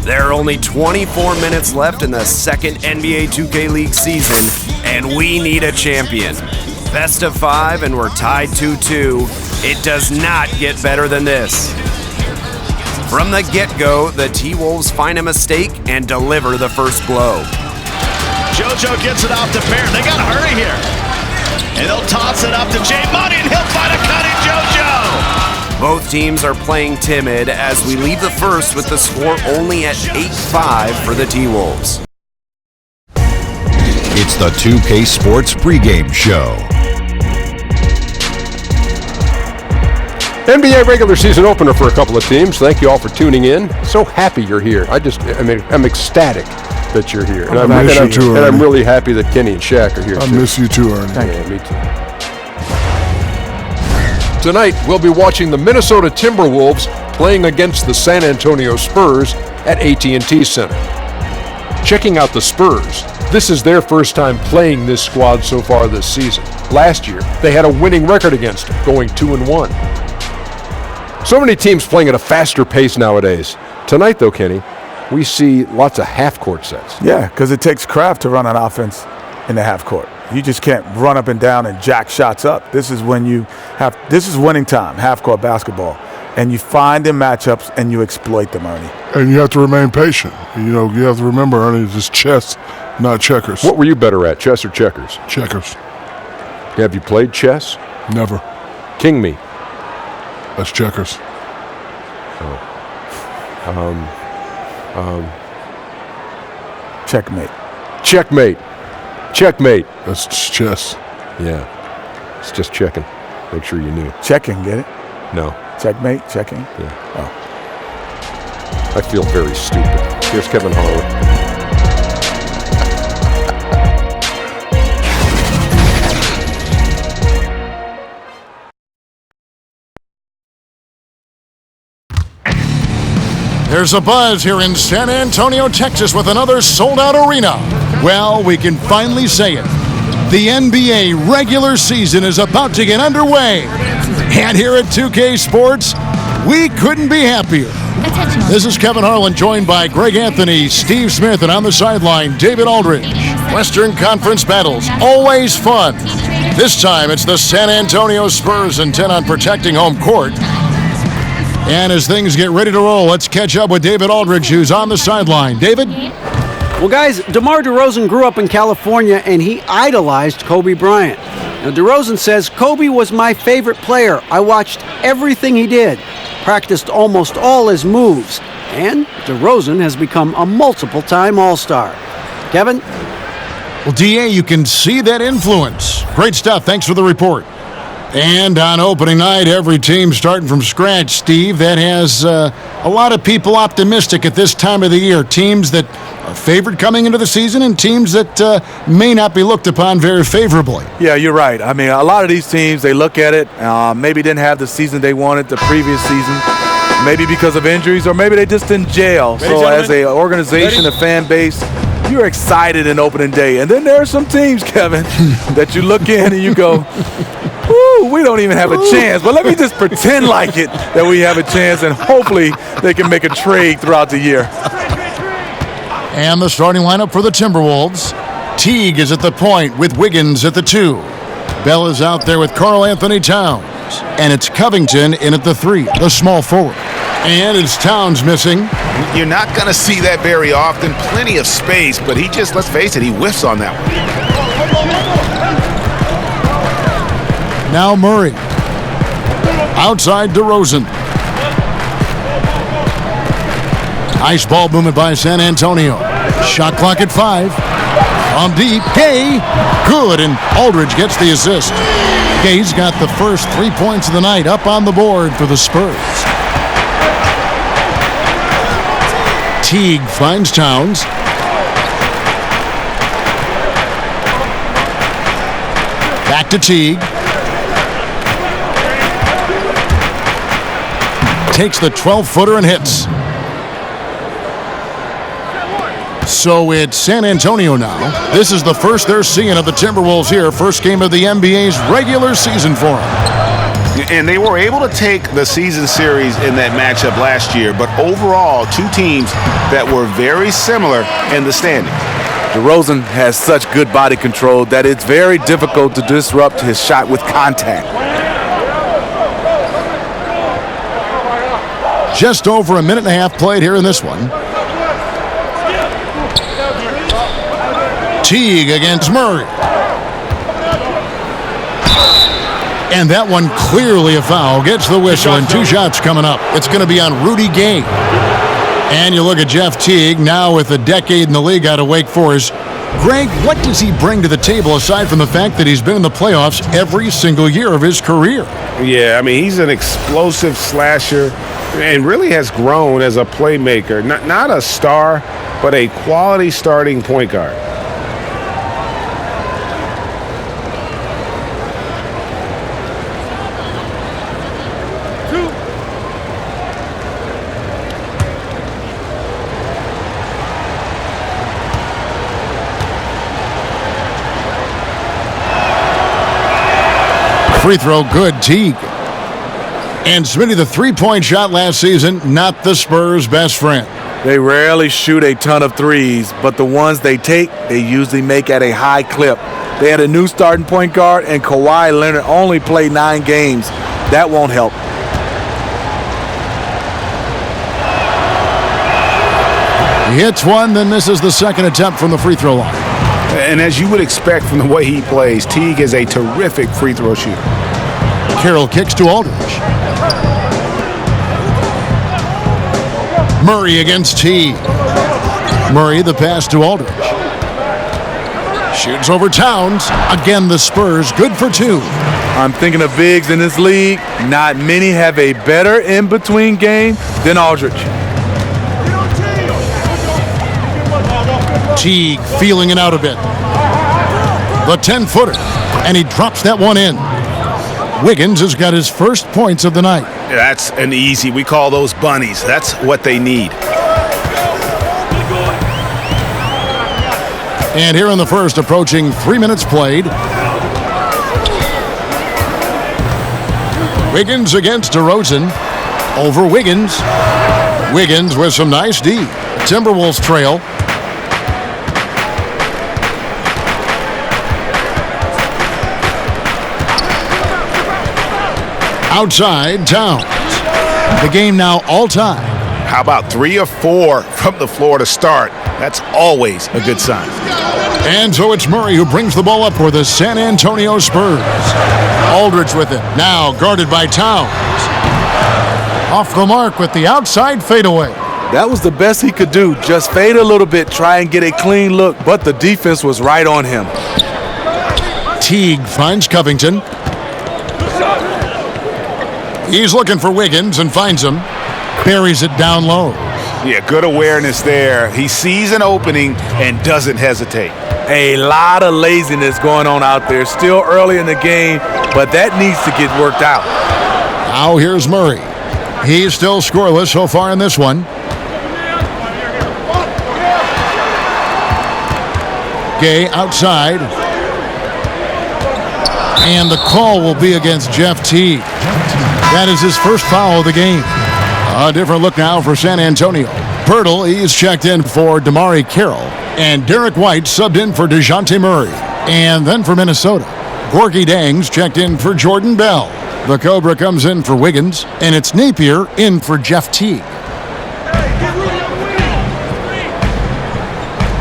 There are only 24 minutes left in the second NBA 2K League season, and we need a champion. Best of 5, and we're tied 2-2. It does not get better than this. From the get-go, the T-Wolves find a mistake and deliver the first blow. JoJo gets it off to Barrett. They got to hurry here. And they'll toss it up to Jay Money, and he'll find a cut in JoJo. Both teams are playing timid as we leave the first with the score only at 8-5 for the T-Wolves. It's the 2K Sports pregame show. NBA regular season opener for a couple of teams. Thank you all for tuning in. So happy you're here. I'm ecstatic that you're here. And I'm really happy that Kenny and Shaq are here. I miss you too, Ernie. Yeah, me too. Tonight, we'll be watching the Minnesota Timberwolves playing against the San Antonio Spurs at AT&T Center. Checking out the Spurs. This is their first time playing this squad so far this season. Last year, they had a winning record against them, going 2-1. So many teams playing at a faster pace nowadays. Tonight, though, Kenny, we see lots of half-court sets. Yeah, because it takes craft to run an offense in the half court. You just can't run up and down and jack shots up. This is winning time, half-court basketball. And you find the matchups and you exploit them, Ernie. And you have to remain patient. You have to remember, Ernie, it's chess, not checkers. What were you better at, chess or checkers? Checkers. Have you played chess? Never. King me. That's checkers. Checkmate. Checkmate. Checkmate. That's chess. Yeah. It's just checking. Make sure you knew. Checking, get it? No. Checkmate, checking? Yeah. Oh. I feel very stupid. Here's Kevin Harlan. There's a buzz here in San Antonio, Texas with another sold-out arena. Well, we can finally say it. The NBA regular season is about to get underway. And here at 2K Sports, we couldn't be happier. This is Kevin Harlan, joined by Greg Anthony, Steve Smith, and on the sideline, David Aldridge. Western Conference battles, always fun. This time, it's the San Antonio Spurs intent on protecting home court. And as things get ready to roll, let's catch up with David Aldridge, who's on the sideline. David? Well, guys, DeMar DeRozan grew up in California, and he idolized Kobe Bryant. Now, DeRozan says, Kobe was my favorite player. I watched everything he did, practiced almost all his moves, and DeRozan has become a multiple-time All-Star. Kevin? Well, D.A., you can see that influence. Great stuff. Thanks for the report. And on opening night, every team starting from scratch, Steve. That has a lot of people optimistic at this time of the year. Teams that are favored coming into the season and teams that may not be looked upon very favorably. Yeah, you're right. I mean, a lot of these teams, they look at it, maybe didn't have the season they wanted the previous season, maybe because of injuries, or maybe they just in jail. So as an organization, a fan base, you're excited in opening day. And then there are some teams, Kevin, that you look in and you go, woo, we don't even have a chance. But let me just pretend like it that we have a chance, and hopefully they can make a trade throughout the year. And the starting lineup for the Timberwolves. Teague is at the point with Wiggins at the 2. Bell is out there with Karl Anthony Towns. And it's Covington in at the 3, the small forward. And it's Towns missing. You're not going to see that very often. Plenty of space, but he just, let's face it, he whiffs on that one. Now Murray. Outside DeRozan. Nice ball movement by San Antonio. Shot clock at 5. On deep, Gay. Good, and Aldridge gets the assist. Gay's got the first 3 points of the night up on the board for the Spurs. Teague finds Towns. Back to Teague. Takes the 12-footer and hits. So it's San Antonio now. This is the first they're seeing of the Timberwolves here. First game of the NBA's regular season for them. And they were able to take the season series in that matchup last year, but overall, two teams that were very similar in the standings. DeRozan has such good body control that it's very difficult to disrupt his shot with contact. Just over a minute and a half played here in this one. Teague against Murray. And that one clearly a foul. Gets the whistle and 2 shots coming up. It's going to be on Rudy Gay. And you look at Jeff Teague, now with a decade in the league out of Wake Forest. Greg, what does he bring to the table aside from the fact that he's been in the playoffs every single year of his career? Yeah, I mean, he's an explosive slasher and really has grown as a playmaker. Not a star, but a quality starting point guard. Free throw good, Teague. And Smitty, the three-point shot last season, not the Spurs' best friend. They rarely shoot a ton of threes, but the ones they take, they usually make at a high clip. They had a new starting point guard, and Kawhi Leonard only played 9 games. That won't help. He hits one, then misses the second attempt from the free throw line. And as you would expect from the way he plays, Teague is a terrific free throw shooter. Carroll kicks to Aldridge. Murray against Teague. Murray the pass to Aldridge. Shoots over Towns. Again, the Spurs good for 2. I'm thinking of bigs in this league. Not many have a better in-between game than Aldridge. Teague feeling it out a bit. The 10-footer. And he drops that one in. Wiggins has got his first points of the night. That's an easy. We call those bunnies. That's what they need. And here in the first, approaching 3 minutes played. Wiggins against DeRozan. Over Wiggins. Wiggins with some nice D. Timberwolves trail. Outside, Towns. The game now all time. How about 3 or 4 from the floor to start? That's always a good sign. And so it's Murray who brings the ball up for the San Antonio Spurs. Aldridge with it. Now guarded by Towns. Off the mark with the outside fadeaway. That was the best he could do. Just fade a little bit, try and get a clean look, but the defense was right on him. Teague finds Covington. He's looking for Wiggins and finds him. Buries it down low. Yeah, good awareness there. He sees an opening and doesn't hesitate. A lot of laziness going on out there. Still early in the game, but that needs to get worked out. Now here's Murray. He's still scoreless so far in this one. Gay outside. And the call will be against Jeff Teague. That is his first foul of the game. A different look now for San Antonio. Pirtle, he's checked in for Damari Carroll. And Derek White subbed in for DeJounte Murray. And then for Minnesota, Gorgie Dangs checked in for Jordan Bell. The Cobra comes in for Wiggins. And it's Napier in for Jeff Teague.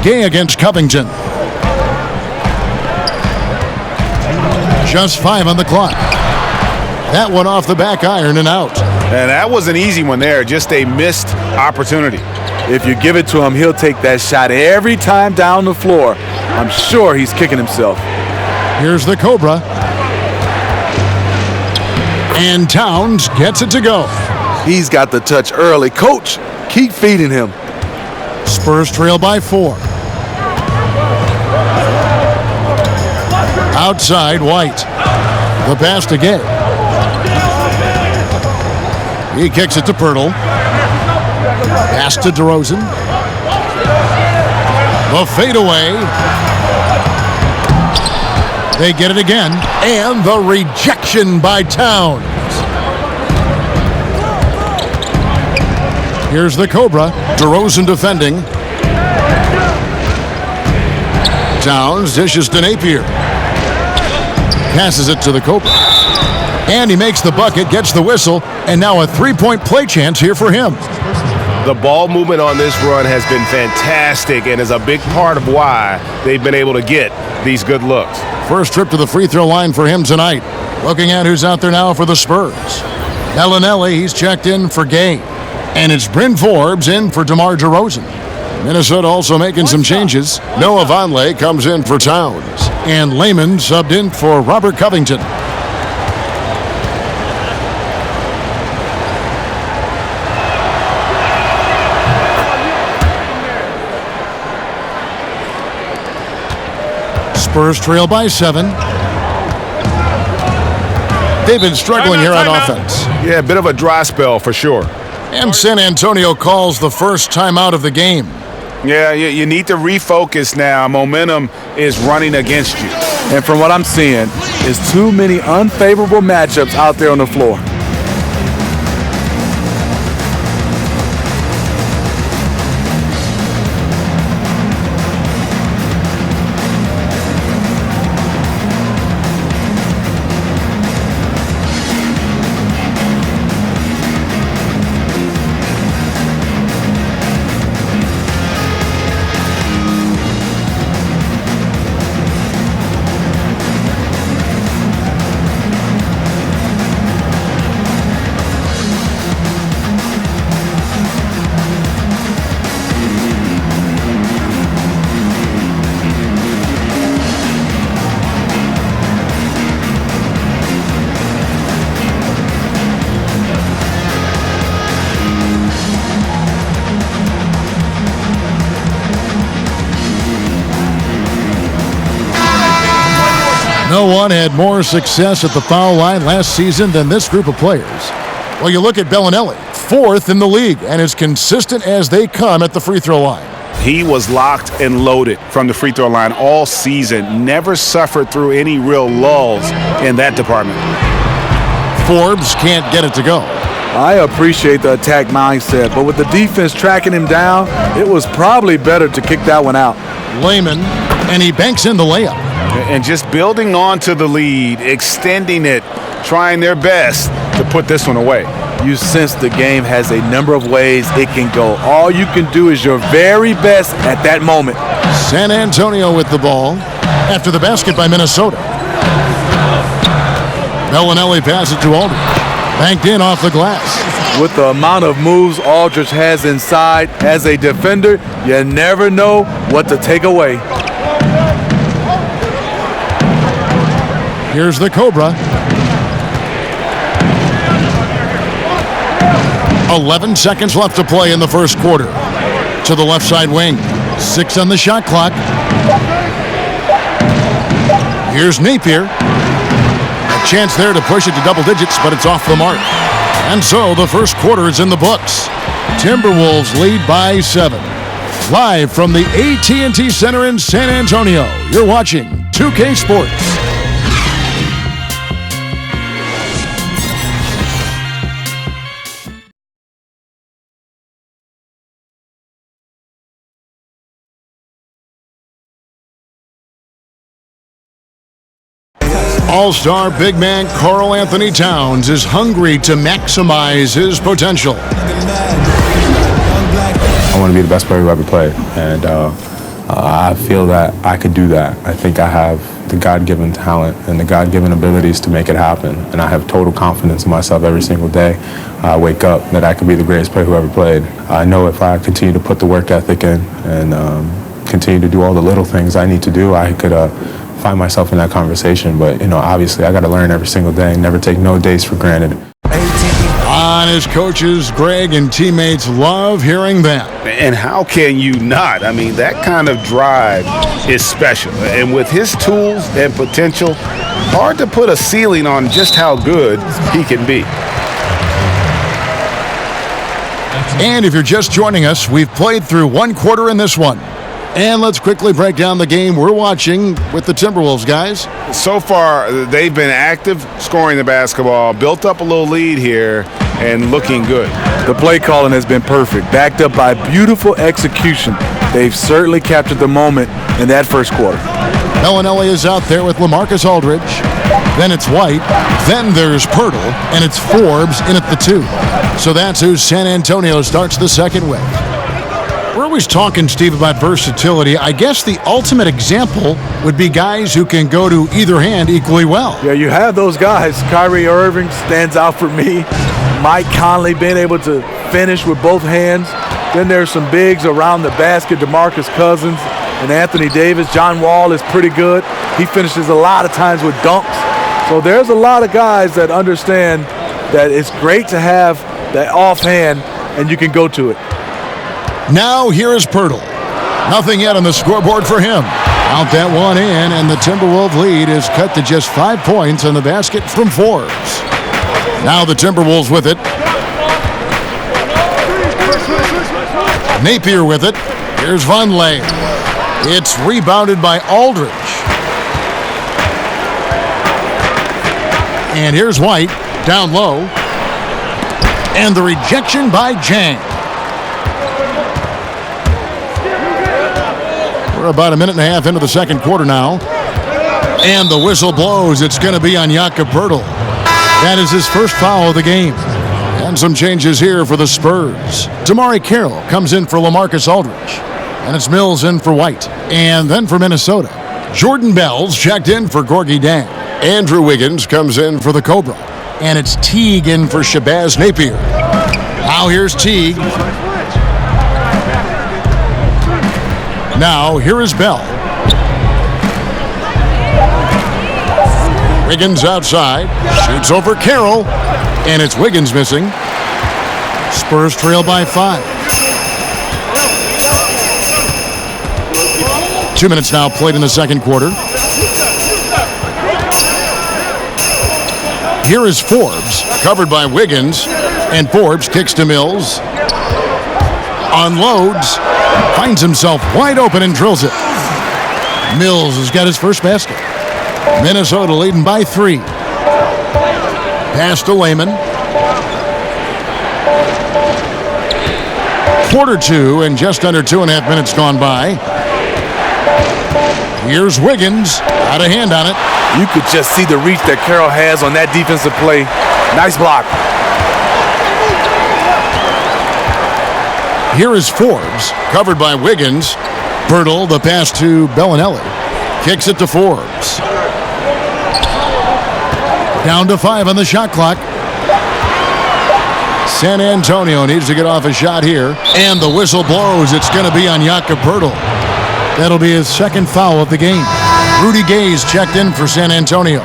Gay against Covington. Just 5 on the clock. That one off the back iron and out. And that was an easy one there, just a missed opportunity. If you give it to him, he'll take that shot every time down the floor. I'm sure he's kicking himself. Here's the Cobra. And Towns gets it to go. He's got the touch early. Coach, keep feeding him. Spurs trail by 4. Outside, White. The pass to Gay. He kicks it to Pirtle. Pass to DeRozan. The fadeaway. They get it again. And the rejection by Towns. Here's the Cobra. DeRozan defending. Towns dishes to Napier. Passes it to the Cobra. And he makes the bucket, gets the whistle, and now a three-point play chance here for him. The ball movement on this run has been fantastic and is a big part of why they've been able to get these good looks. First trip to the free throw line for him tonight. Looking at who's out there now for the Spurs. Bellinelli, he's checked in for Gay. And it's Bryn Forbes in for DeMar DeRozan. Minnesota also making some changes. Noah Vonleh comes in for Towns. And Lehman subbed in for Robert Covington. Spurs trail by 7. They've been struggling here on offense. Yeah, a bit of a dry spell for sure. And San Antonio calls the first timeout of the game. Yeah, you need to refocus now. Momentum is running against you. And from what I'm seeing, is too many unfavorable matchups out there on the floor. No one had more success at the foul line last season than this group of players. Well, you look at Bellinelli, 4th in the league, and as consistent as they come at the free throw line. He was locked and loaded from the free throw line all season. Never suffered through any real lulls in that department. Forbes can't get it to go. I appreciate the attack mindset, but with the defense tracking him down, it was probably better to kick that one out. Lehman, and he banks in the layup. And just building on to the lead, extending it, trying their best to put this one away. You sense the game has a number of ways it can go. All you can do is your very best at that moment. San Antonio with the ball after the basket by Minnesota. Bellinelli passes to Aldridge. Banked in off the glass. With the amount of moves Aldridge has inside, as a defender, you never know what to take away. Here's the Cobra. 11 seconds left to play in the first quarter. To the left side wing. 6 on the shot clock. Here's Napier. A chance there to push it to double digits, but it's off the mark. And so the first quarter is in the books. Timberwolves lead by 7. Live from the AT&T Center in San Antonio, you're watching 2K Sports. All-star big man Karl Anthony Towns is hungry to maximize his potential. I want to be the best player who ever played, and I feel that I could do that. I think I have the God-given talent and the God-given abilities to make it happen, and I have total confidence in myself every single day. I wake up that I could be the greatest player who ever played. I know if I continue to put the work ethic in and continue to do all the little things I need to do, I could find myself in that conversation. But, you know, obviously I got to learn every single day and never take no days for granted. On his coaches, Greg and teammates love hearing that. And how can you not? I mean, that kind of drive is special. And with his tools and potential, hard to put a ceiling on just how good he can be. And if you're just joining us, we've played through one quarter in this one. And let's quickly break down the game we're watching with the Timberwolves, guys. So far, they've been active scoring the basketball, built up a little lead here, and looking good. The play calling has been perfect, backed up by beautiful execution. They've certainly captured the moment in that first quarter. Bellinelli is out there with LaMarcus Aldridge. Then it's White. Then there's Pirtle. And it's Forbes in at the 2. So that's who San Antonio starts the second with. We're always talking, Steve, about versatility. I guess the ultimate example would be guys who can go to either hand equally well. Yeah, you have those guys. Kyrie Irving stands out for me. Mike Conley being able to finish with both hands. Then there's some bigs around the basket, DeMarcus Cousins and Anthony Davis. John Wall is pretty good. He finishes a lot of times with dunks. So there's a lot of guys that understand that it's great to have that offhand and you can go to it. Now here is Pirtle. Nothing yet on the scoreboard for him. Out that one in, and the Timberwolves lead is cut to just 5 points on the basket from Forbes. Now the Timberwolves with it. Napier with it. Here's Vonleh. It's rebounded by Aldridge. And here's White, down low. And the rejection by Jang. We're about a minute and a half into the second quarter now. And the whistle blows. It's going to be on Jakob Poeltl. That is his first foul of the game. And some changes here for the Spurs. Damari Carroll comes in for LaMarcus Aldridge. And it's Mills in for White. And then for Minnesota, Jordan Bell's checked in for Gorgie Dang. Andrew Wiggins comes in for the Cobra. And it's Teague in for Shabazz Napier. Now here's Teague. Now here is Bell. Wiggins outside. Shoots over Carroll. And it's Wiggins missing. Spurs trail by 5. 2 minutes now played in the second quarter. Here is Forbes, covered by Wiggins, and Forbes kicks to Mills. Unloads, finds himself wide open and drills it. Mills has got his first basket. Minnesota leading by 3. Pass to Layman. Quarter 2 and just under 2.5 minutes gone by. Here's Wiggins, out of hand on it. You could just see the reach that Carroll has on that defensive play. Nice block. Here is Forbes, covered by Wiggins. Poeltl, the pass to Bellinelli. Kicks it to Forbes. Down to 5 on the shot clock. San Antonio needs to get off a shot here. And the whistle blows. It's going to be on Jakob Poeltl. That'll be his second foul of the game. Rudy Gay's checked in for San Antonio.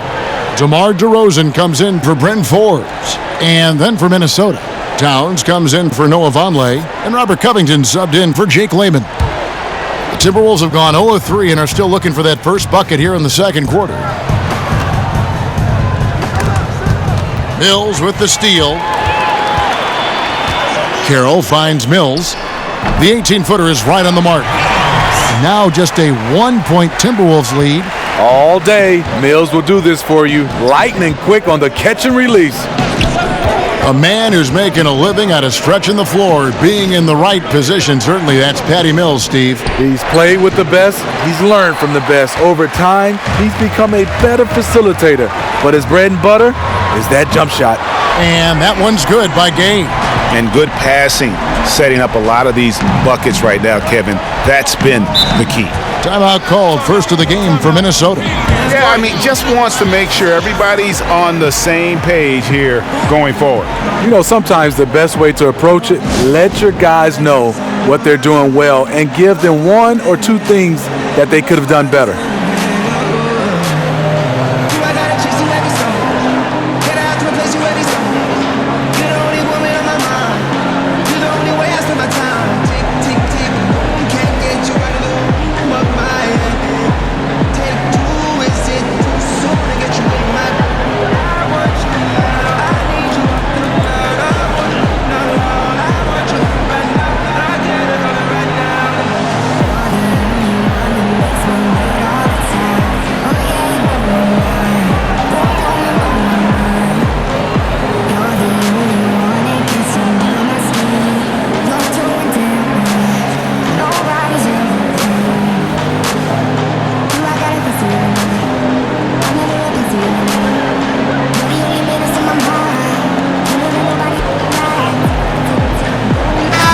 DeMar DeRozan comes in for Bryn Forbes. And then for Minnesota, Towns comes in for Noah Vonleh. And Robert Covington subbed in for Jake Layman. The Timberwolves have gone 0-3 and are still looking for that first bucket here in the second quarter. Mills with the steal. Carroll finds Mills. The 18-footer is right on the mark. Now just a 1-point Timberwolves lead. All day, Mills will do this for you. Lightning quick on the catch and release. A man who's making a living out of stretching the floor, being in the right position. Certainly that's Patty Mills, Steve. He's played with the best. He's learned from the best. Over time, he's become a better facilitator. But his bread and butter is that jump shot. And that one's good by Gay. And good passing, setting up a lot of these buckets right now, Kevin. That's been the key. Timeout called, first of the game for Minnesota. Yeah, I mean, just wants to make sure everybody's on the same page here going forward. You know, sometimes the best way to approach it, let your guys know what they're doing well and give them 1 or 2 things that they could have done better.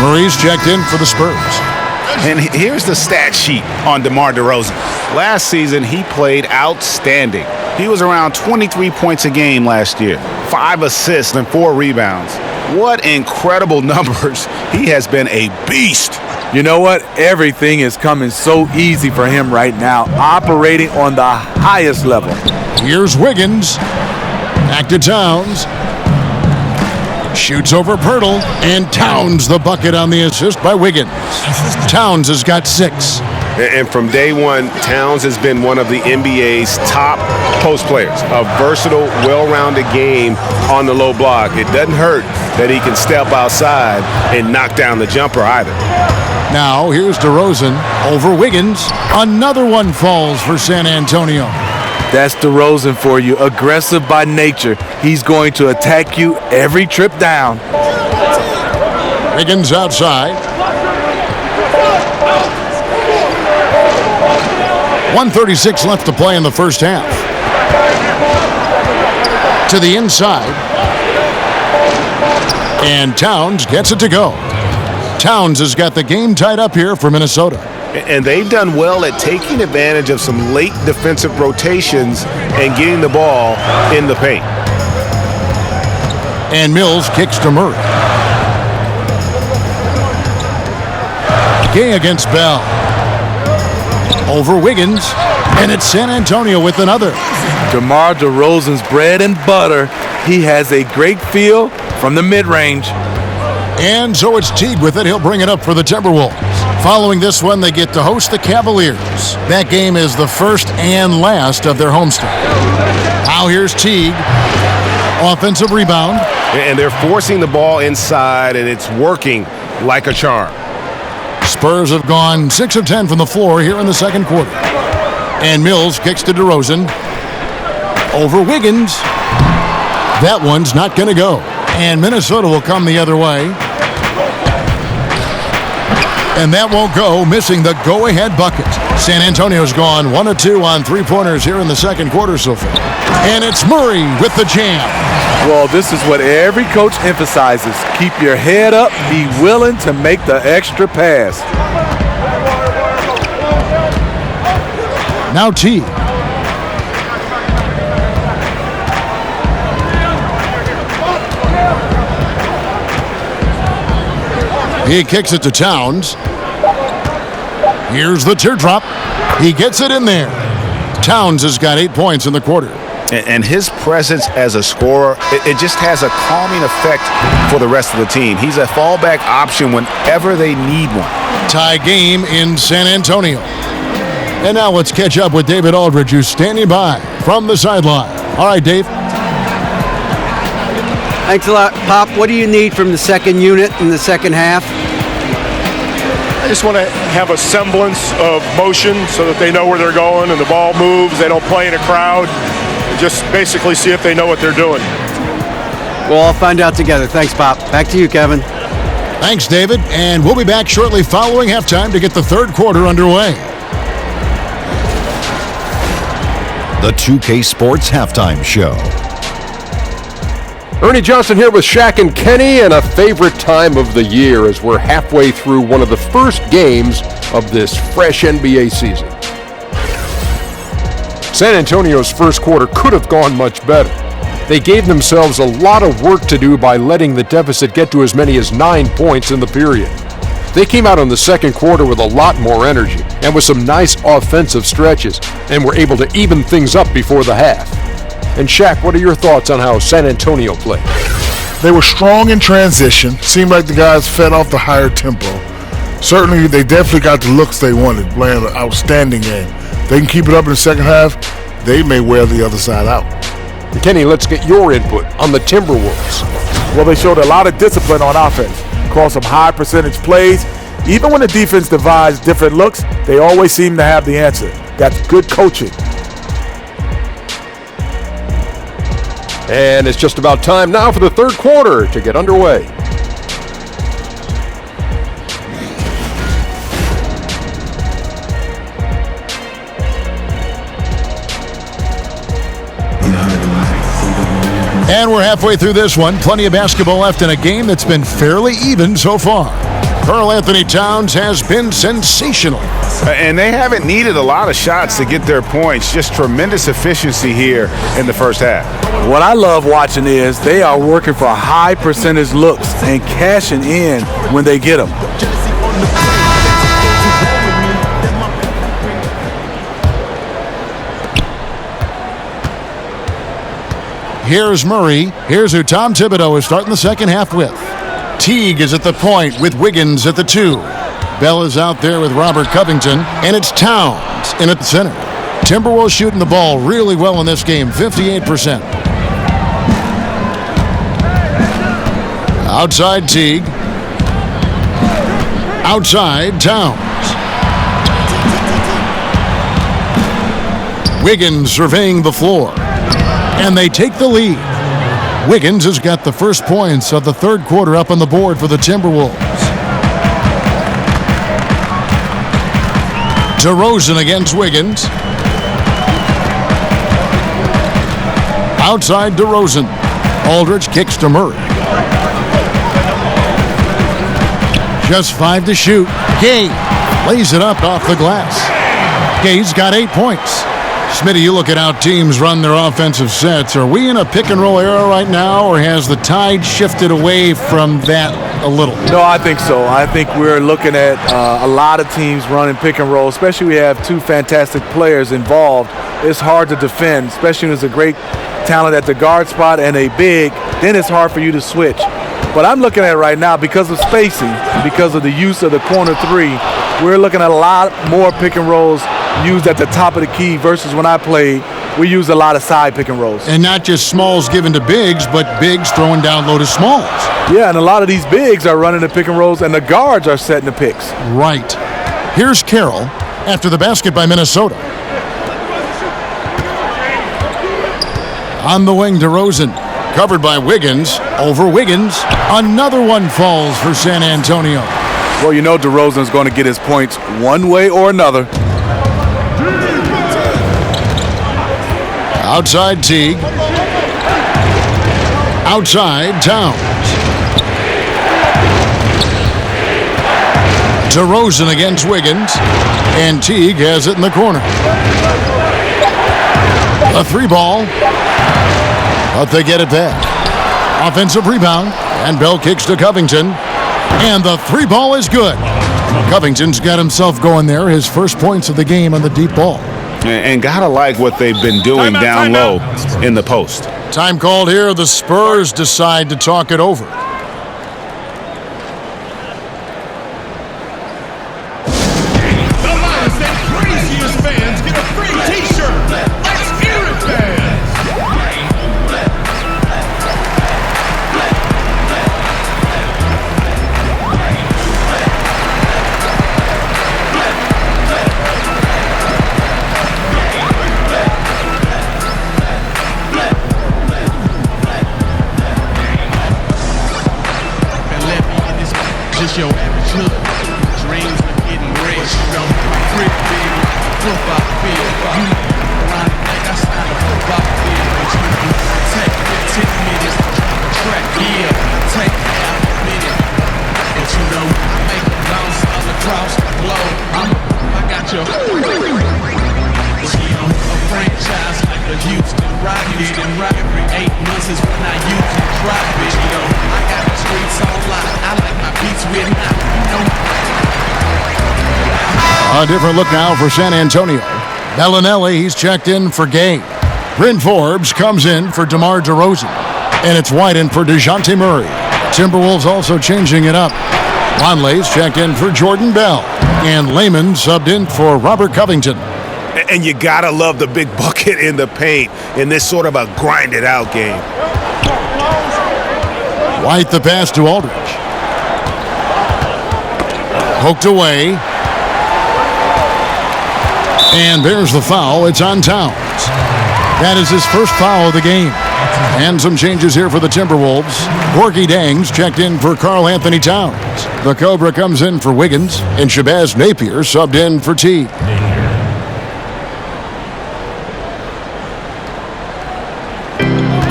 Murray's checked in for the Spurs. And here's the stat sheet on DeMar DeRozan. Last season, he played outstanding. He was around 23 points a game last year, 5 assists and 4 rebounds. What incredible numbers. He has been a beast. You know what? Everything is coming so easy for him right now, operating on the highest level. Here's Wiggins. Back to Towns. Shoots over Pirtle, and Towns the bucket on the assist by Wiggins. Towns has got 6. And from day one, Towns has been one of the NBA's top post players. A versatile, well-rounded game on the low block. It doesn't hurt that he can step outside and knock down the jumper either. Now here's DeRozan over Wiggins. Another one falls for San Antonio. That's DeRozan for you, aggressive by nature. He's going to attack you every trip down. Wiggins outside. 1:36 left to play in the first half. To the inside. And Towns gets it to go. Towns has got the game tied up here for Minnesota. And they've done well at taking advantage of some late defensive rotations and getting the ball in the paint. And Mills kicks to Murray. Gay against Bell. Over Wiggins. And it's San Antonio with another. DeMar DeRozan's bread and butter. He has a great feel from the mid-range. And so it's Teague with it. He'll bring it up for the Timberwolves. Following this one, they get to host the Cavaliers. That game is the first and last of their homestand. Now here's Teague. Offensive rebound. And they're forcing the ball inside, and it's working like a charm. Spurs have gone 6 of 10 from the floor here in the second quarter. And Mills kicks to DeRozan. Over Wiggins. That one's not going to go. And Minnesota will come the other way. And that won't go, missing the go-ahead bucket. San Antonio's gone 1 of 2 on three-pointers here in the second quarter so far. And it's Murray with the jam. Well, this is what every coach emphasizes. Keep your head up, be willing to make the extra pass. Now T. He kicks it to Towns. Here's the teardrop. He gets it in there. Towns has got 8 points in the quarter. And his presence as a scorer, it just has a calming effect for the rest of the team. He's a fallback option whenever they need one. Tie game in San Antonio. And now let's catch up with David Aldridge, who's standing by from the sideline. All right, Dave. Thanks a lot, Pop. What do you need from the second unit in the second half? I just want to have a semblance of motion so that they know where they're going and the ball moves. They don't play in a crowd. Just basically see if they know what they're doing. We'll all find out together. Thanks, Pop. Back to you, Kevin. Thanks, David. And we'll be back shortly following halftime to get the third quarter underway. The 2K Sports Halftime Show. Ernie Johnson here with Shaq and Kenny, and a favorite time of the year as we're halfway through one of the first games of this fresh NBA season. San Antonio's first quarter could have gone much better. They gave themselves a lot of work to do by letting the deficit get to as many as 9 points in the period. They came out in the second quarter with a lot more energy and with some nice offensive stretches, and were able to even things up before the half. And Shaq, what are your thoughts on how San Antonio played? They were strong in transition. Seemed like the guys fed off the higher tempo. Certainly, they definitely got the looks they wanted, playing an outstanding game. They can keep it up in the second half, they may wear the other side out. Kenny, let's get your input on the Timberwolves. Well, they showed a lot of discipline on offense. Called some high percentage plays. Even when the defense devised different looks, they always seem to have the answer. That's good coaching. And it's just about time now for the third quarter to get underway. And we're halfway through this one. Plenty of basketball left in a game that's been fairly even so far. Karl Anthony Towns has been sensational. And they haven't needed a lot of shots to get their points. Just tremendous efficiency here in the first half. What I love watching is they are working for high percentage looks and cashing in when they get them. Here's Murray. Here's who Tom Thibodeau is starting the second half with. Teague is at the point with Wiggins at the 2. Bell is out there with Robert Covington, and it's Towns in at the center. Timberwolves shooting the ball really well in this game, 58%. Outside Teague. Outside Towns. Wiggins surveying the floor. And they take the lead. Wiggins has got the first points of the third quarter up on the board for the Timberwolves. DeRozan against Wiggins. Outside DeRozan. Aldridge kicks to Murray. Just 5 to shoot. Gay lays it up off the glass. Gay's got 8 points. Smitty, you look at how teams run their offensive sets. Are we in a pick-and-roll era right now, or has the tide shifted away from that a little? No, I think so. I think we're looking at a lot of teams running pick-and-roll, especially we have 2 fantastic players involved. It's hard to defend, especially when there's a great talent at the guard spot and a big. Then it's hard for you to switch. But I'm looking at it right now because of spacing, because of the use of the corner 3, we're looking at a lot more pick-and-rolls used at the top of the key versus when I played, we used a lot of side pick and rolls. And not just smalls given to bigs, but bigs throwing down low to smalls. Yeah, and a lot of these bigs are running the pick and rolls, and the guards are setting the picks. Right. Here's Carroll after the basket by Minnesota. On the wing, DeRozan. Covered by Wiggins. Over Wiggins. Another one falls for San Antonio. Well, you know DeRozan's going to get his points one way or another. Outside Teague. Outside Towns. DeRozan against Wiggins. And Teague has it in the corner. A 3-ball. But they get it back. Offensive rebound. And Bell kicks to Covington. And the 3-ball is good. Covington's got himself going there. His first points of the game on the deep ball. And gotta like what they've been doing down low in the post. Time called here. The Spurs decide to talk it over. The loudest and craziest fans get a free t-shirt. Let's hear it, fans. Just your average look. Dreams of getting rich. Brick big, football field. You around the neck, I signed a football field. Take 15 minutes to drive the track. Yeah, take half a minute. And you know, I make a bounce all across the globe. I got your a franchise like the Houston Rockets. Every 8 months is when I usually drop it. I got the streets on lock. I like my beats with A different look now for San Antonio. Bellinelli, he's checked in for Gay. Bryn Forbes comes in for DeMar DeRozan. And it's Whiten for DeJounte Murray. Timberwolves also changing it up. Lonley's checked in for Jordan Bell. And Layman subbed in for Robert Covington. And you gotta love the big bucket in the paint in this sort of a grinded-out game. White the pass to Aldridge. Poked away. And there's the foul. It's on Towns. That is his first foul of the game. And some changes here for the Timberwolves. Corky Dangs checked in for Karl Anthony Towns. The Cobra comes in for Wiggins. And Shabazz Napier subbed in for Teague.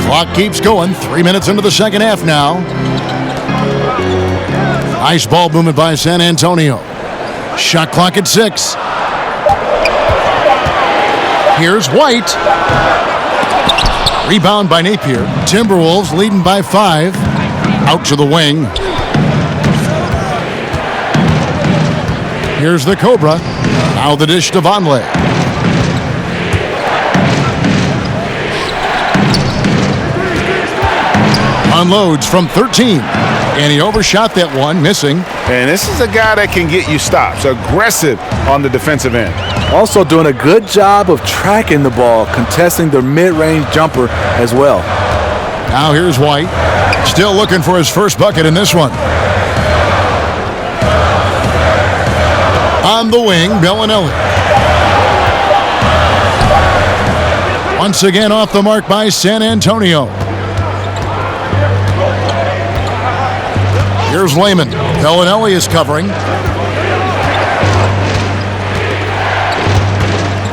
Clock keeps going. 3 minutes into the second half now. Nice ball movement by San Antonio. Shot clock at 6. Here's White. Rebound by Napier. Timberwolves leading by 5. Out to the wing. Here's the Cobra. Now the dish to Vonleh. Unloads from 13. And he overshot that one, missing. And this is a guy that can get you stops. Aggressive on the defensive end. Also doing a good job of tracking the ball, contesting the mid-range jumper as well. Now here's White. Still looking for his first bucket in this one. On the wing, Bellinelli. Once again off the mark by San Antonio. Here's Lehman. Bellinelli is covering.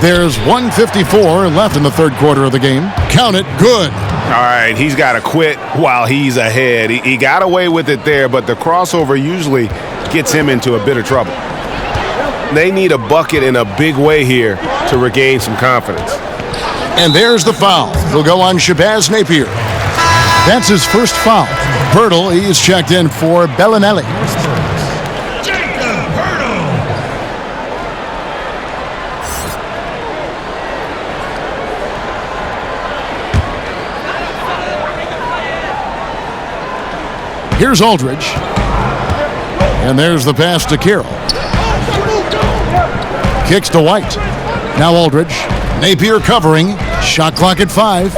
There's 1:54 left in the third quarter of the game. Count it, good. All right, he's got to quit while he's ahead. He got away with it there, but the crossover usually gets him into a bit of trouble. They need a bucket in a big way here to regain some confidence. And there's the foul. He'll go on Shabazz Napier. That's his first foul. Pirtle, he is checked in for Bellinelli. Here's Aldridge. And there's the pass to Carroll. Kicks to White. Now Aldridge. Napier covering. Shot clock at 5.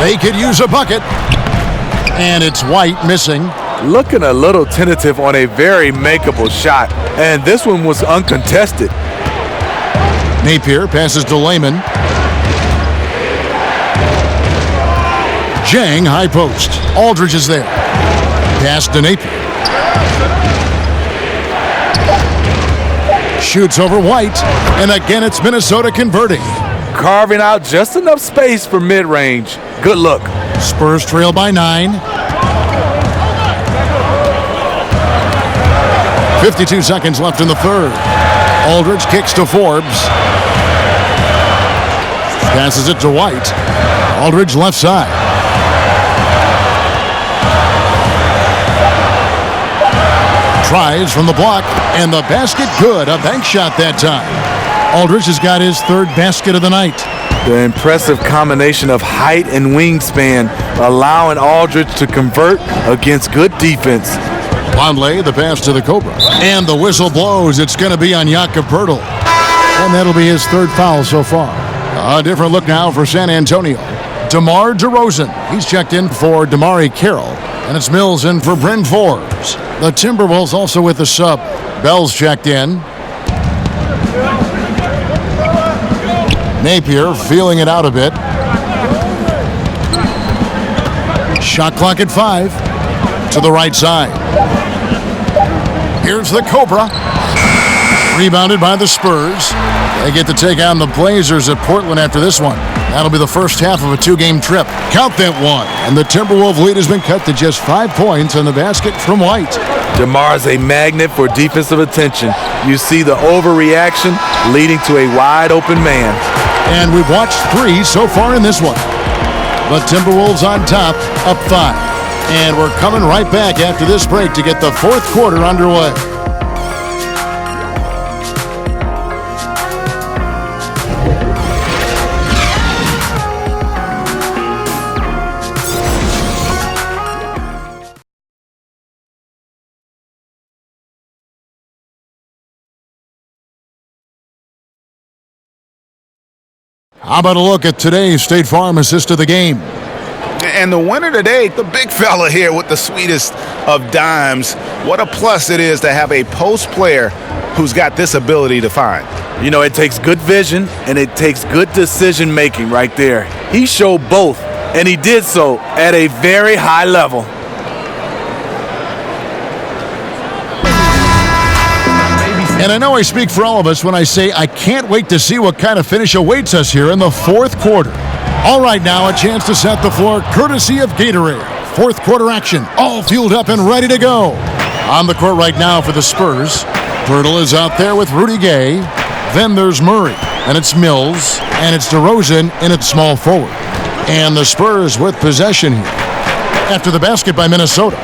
They could use a bucket. And it's White missing. Looking a little tentative on a very makeable shot. And this one was uncontested. Napier passes to Lehman. Jang, high post. Aldridge is there. Pass to Napier. Shoots over White. And again, it's Minnesota converting. Carving out just enough space for mid-range. Good look. Spurs trail by 9. 52 seconds left in the third. Aldridge kicks to Forbes. Passes it to White. Aldridge left side. Tries from the block, and the basket good. A bank shot that time. Aldridge has got his third basket of the night. The impressive combination of height and wingspan allowing Aldridge to convert against good defense. Vonleh, the pass to the Cobra. And the whistle blows. It's going to be on Jakob Poeltl. And that'll be his third foul so far. A different look now for San Antonio. DeMar DeRozan. He's checked in for DeMarre Carroll. And it's Mills in for Bryn Forbes. The Timberwolves also with the sub. Bell's checked in. Napier feeling it out a bit. Shot clock at 5. To the right side. Here's the Cobra. Rebounded by the Spurs. They get to take on the Blazers at Portland after this one. That'll be the first half of a 2-game trip. Count that one. And the Timberwolves lead has been cut to just 5 points on the basket from White. DeMar's a magnet for defensive attention. You see the overreaction leading to a wide open man. And we've watched 3 so far in this one. The Timberwolves on top, up 5. And we're coming right back after this break to get the fourth quarter underway. How about a look at today's State Farm assist of the game? And the winner today, the big fella here with the sweetest of dimes. What a plus it is to have a post player who's got this ability to find. You know, it takes good vision and it takes good decision making right there. He showed both, and he did so at a very high level. And I know I speak for all of us when I say I can't wait to see what kind of finish awaits us here in the fourth quarter. All right, now a chance to set the floor courtesy of Gatorade. Fourth quarter action, all fueled up and ready to go. On the court right now for the Spurs, Pirtle is out there with Rudy Gay. Then there's Murray, and it's Mills, and it's DeRozan in at small forward. And the Spurs with possession here after the basket by Minnesota.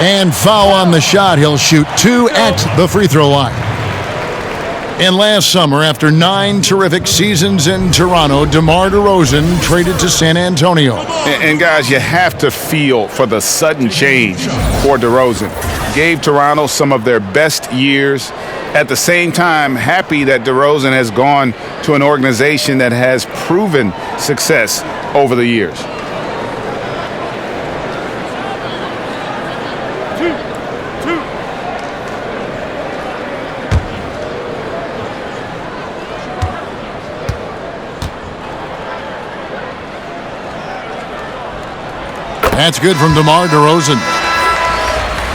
And foul on the shot. He'll shoot 2 at the free throw line. And last summer, after 9 terrific seasons in Toronto, DeMar DeRozan traded to San Antonio. And guys, you have to feel for the sudden change for DeRozan. Gave Toronto some of their best years. At the same time, happy that DeRozan has gone to an organization that has proven success over the years. That's good from DeMar DeRozan.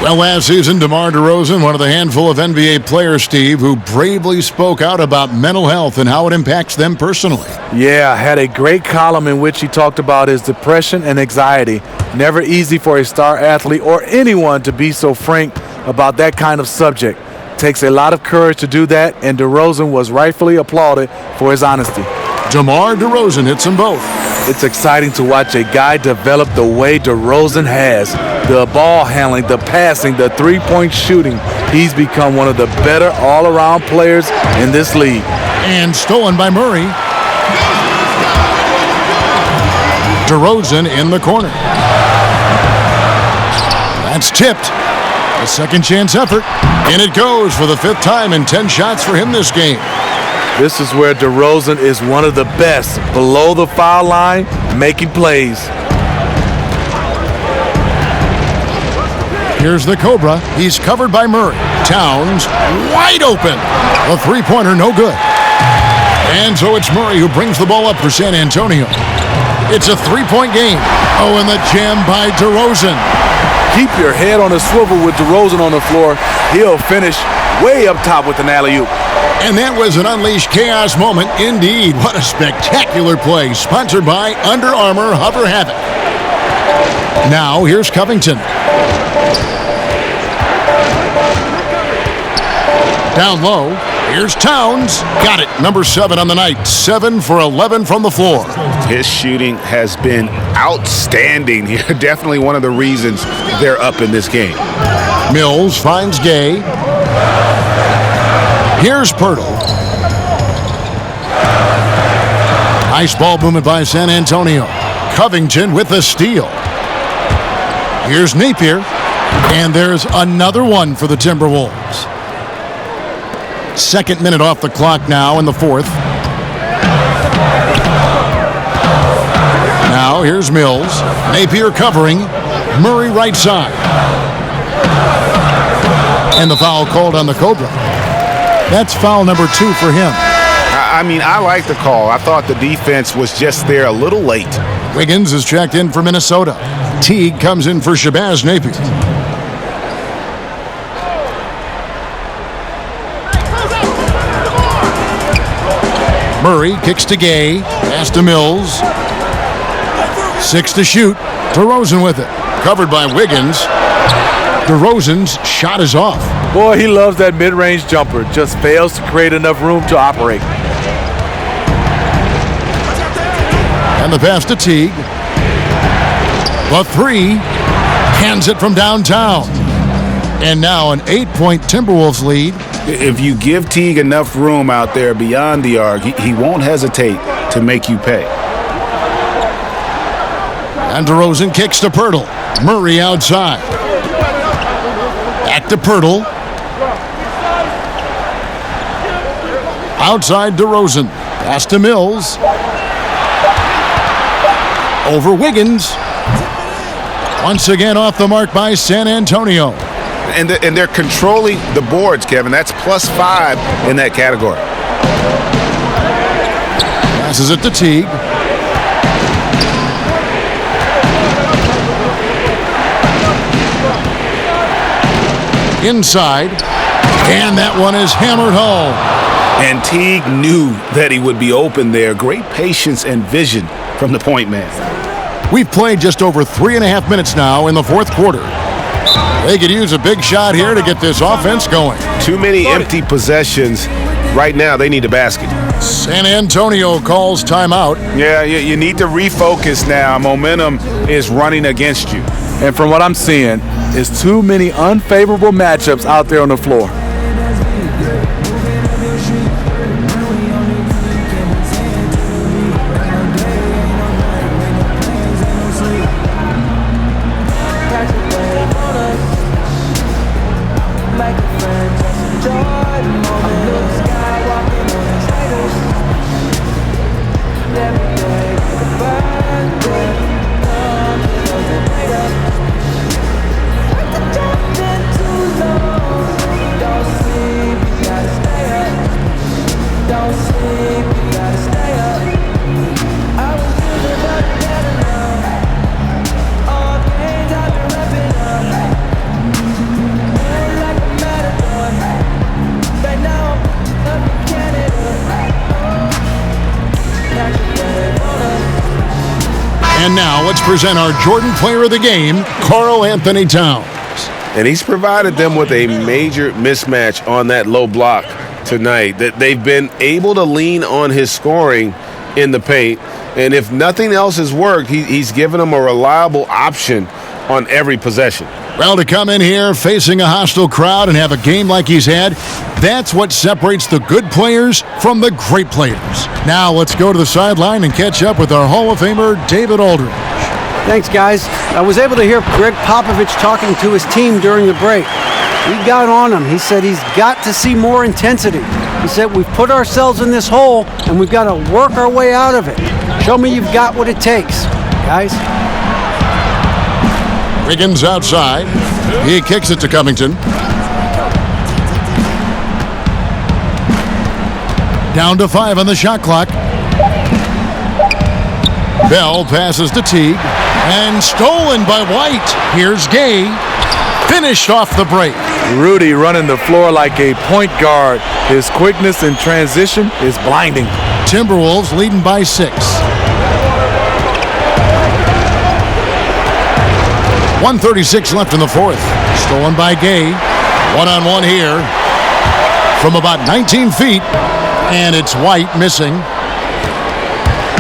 Well, last season, DeMar DeRozan, one of the handful of NBA players, Steve, who bravely spoke out about mental health and how it impacts them personally. Yeah, had a great column in which he talked about his depression and anxiety. Never easy for a star athlete or anyone to be so frank about that kind of subject. Takes a lot of courage to do that, and DeRozan was rightfully applauded for his honesty. DeMar DeRozan hits them both. It's exciting to watch a guy develop the way DeRozan has. The ball handling, the passing, the three-point shooting. He's become one of the better all-around players in this league. And stolen by Murray. DeRozan in the corner. That's tipped. A second chance effort. And it goes for the 5th time and 10 shots for him this game. This is where DeRozan is one of the best, below the foul line, making plays. Here's the Cobra. He's covered by Murray. Towns wide open. A three-pointer, no good. And so it's Murray who brings the ball up for San Antonio. It's a three-point game. Oh, and the jam by DeRozan. Keep your head on a swivel with DeRozan on the floor. He'll finish way up top with an alley-oop. And that was an unleashed chaos moment indeed. What a spectacular play. Sponsored by Under Armour Hover Havoc. Now here's Covington. Down low. Here's Towns. Got it. Number 7 on the night. 7 for 11 from the floor. His shooting has been outstanding here. Definitely one of the reasons they're up in this game. Mills finds Gay. Here's Pirtle. Nice ball movement by San Antonio. Covington with the steal. Here's Napier. And there's another one for the Timberwolves. 2nd minute off the clock now in the 4th. Now here's Mills. Napier covering. Murray right side. And the foul called on the Cobra. That's foul number 2 for him. I mean, I like the call. I thought the defense was just there a little late. Wiggins is checked in for Minnesota. Teague comes in for Shabazz Napier. Murray kicks to Gay. Pass to Mills. 6 to shoot. DeRozan with it. Covered by Wiggins. DeRozan's shot is off. Boy, he loves that mid-range jumper. Just fails to create enough room to operate. And the pass to Teague. The 3. Hands it from downtown. And now an 8-point Timberwolves lead. If you give Teague enough room out there beyond the arc, he won't hesitate to make you pay. And DeRozan kicks to Pirtle. Murray outside. Back to Pirtle. Outside DeRozan. Pass to Mills. Over Wiggins. Once again off the mark by San Antonio. And they're controlling the boards, Kevin. That's +5 in that category. Passes it to Teague. Inside. And that one is hammered home. And Teague knew that he would be open there. Great patience and vision from the point man. We've played just over 3.5 minutes now in the fourth quarter. They could use a big shot here to get this offense going. Too many empty possessions. Right now, they need a basket. San Antonio calls timeout. Yeah, you need to refocus now. Momentum is running against you. And from what I'm seeing, is too many unfavorable matchups out there on the floor. And now let's present our Jordan Player of the Game, Karl Anthony Towns. And he's provided them with a major mismatch on that low block tonight. That they've been able to lean on his scoring in the paint. And if nothing else has worked, he's given them a reliable option on every possession. Well, to come in here facing a hostile crowd and have a game like he's had, that's what separates the good players from the great players. Now let's go to the sideline and catch up with our Hall of Famer, David Aldridge. Thanks, guys. I was able to hear Greg Popovich talking to his team during the break. We got on him. He said he's got to see more intensity. He said we've put ourselves in this hole and we've got to work our way out of it. Show me you've got what it takes, guys. Wiggins outside. He kicks it to Covington. Down to 5 on the shot clock. Bell passes to Teague. And stolen by White. Here's Gay. Finished off the break. Rudy running the floor like a point guard. His quickness in transition is blinding. Timberwolves leading by 6. 1:36 left in the fourth. Stolen by Gay. One-on-one here from about 19 feet. And it's White missing.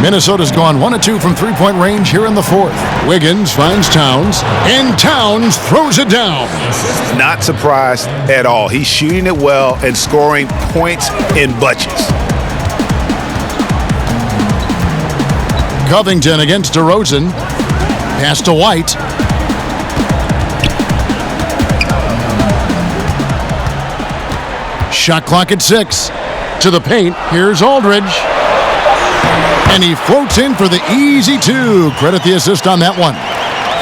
Minnesota's gone 1 of 2 from three-point range here in the fourth. Wiggins finds Towns. And Towns throws it down. Not surprised at all. He's shooting it well and scoring points in bunches. Covington against DeRozan. Pass to White. Shot clock at 6. To the paint. Here's Aldridge. And he floats in for the easy 2. Credit the assist on that one.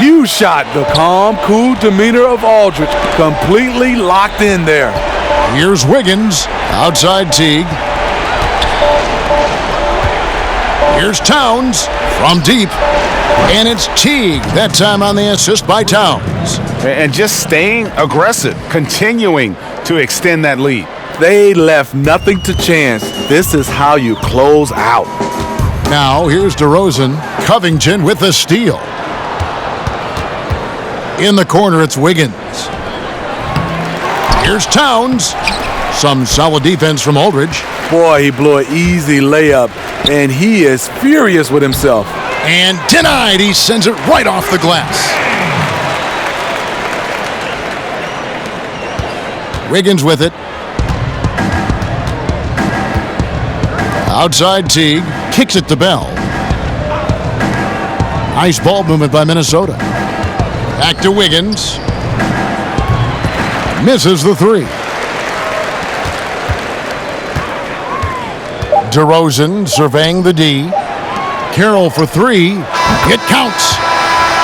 Huge shot. The calm, cool demeanor of Aldridge. Completely locked in there. Here's Wiggins. Outside Teague. Here's Towns from deep. And it's Teague. That time on the assist by Towns. And just staying aggressive. Continuing to extend that lead. They left nothing to chance. This is how you close out. Now, here's DeRozan. Covington with the steal. In the corner, it's Wiggins. Here's Towns. Some solid defense from Aldridge. Boy, he blew an easy layup, and he is furious with himself. And denied. He sends it right off the glass. Wiggins with it. Outside Teague. Kicks it to Bell. Nice ball movement by Minnesota. Back to Wiggins. Misses the 3. DeRozan surveying the D. Carroll for 3. It counts.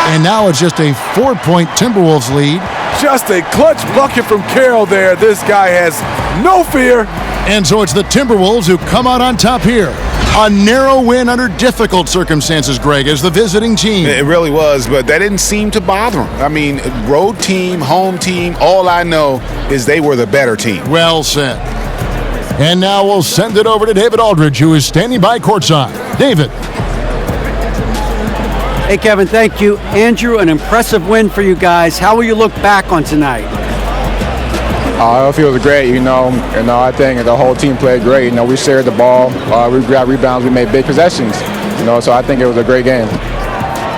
And now it's just a 4-point Timberwolves lead. Just a clutch bucket from Carroll there. This guy has no fear. And so it's the Timberwolves who come out on top here. A narrow win under difficult circumstances, Greg, as the visiting team. It really was, but that didn't seem to bother them. I mean, road team, home team, all I know is they were the better team. Well said. And now we'll send it over to David Aldridge, who is standing by courtside. David. Hey, Kevin, thank you. Andrew, an impressive win for you guys. How will you look back on tonight? It feels great, I think the whole team played great. We shared the ball, we got rebounds, we made big possessions, so I think it was a great game.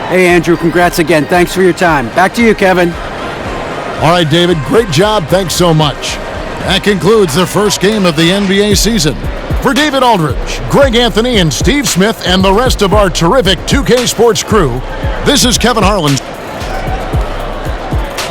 Hey, Andrew, congrats again. Thanks for your time. Back to you, Kevin. All right, David, great job. Thanks so much. That concludes the first game of the NBA season. For David Aldridge, Greg Anthony, and Steve Smith, and the rest of our terrific 2K Sports crew, this is Kevin Harlan.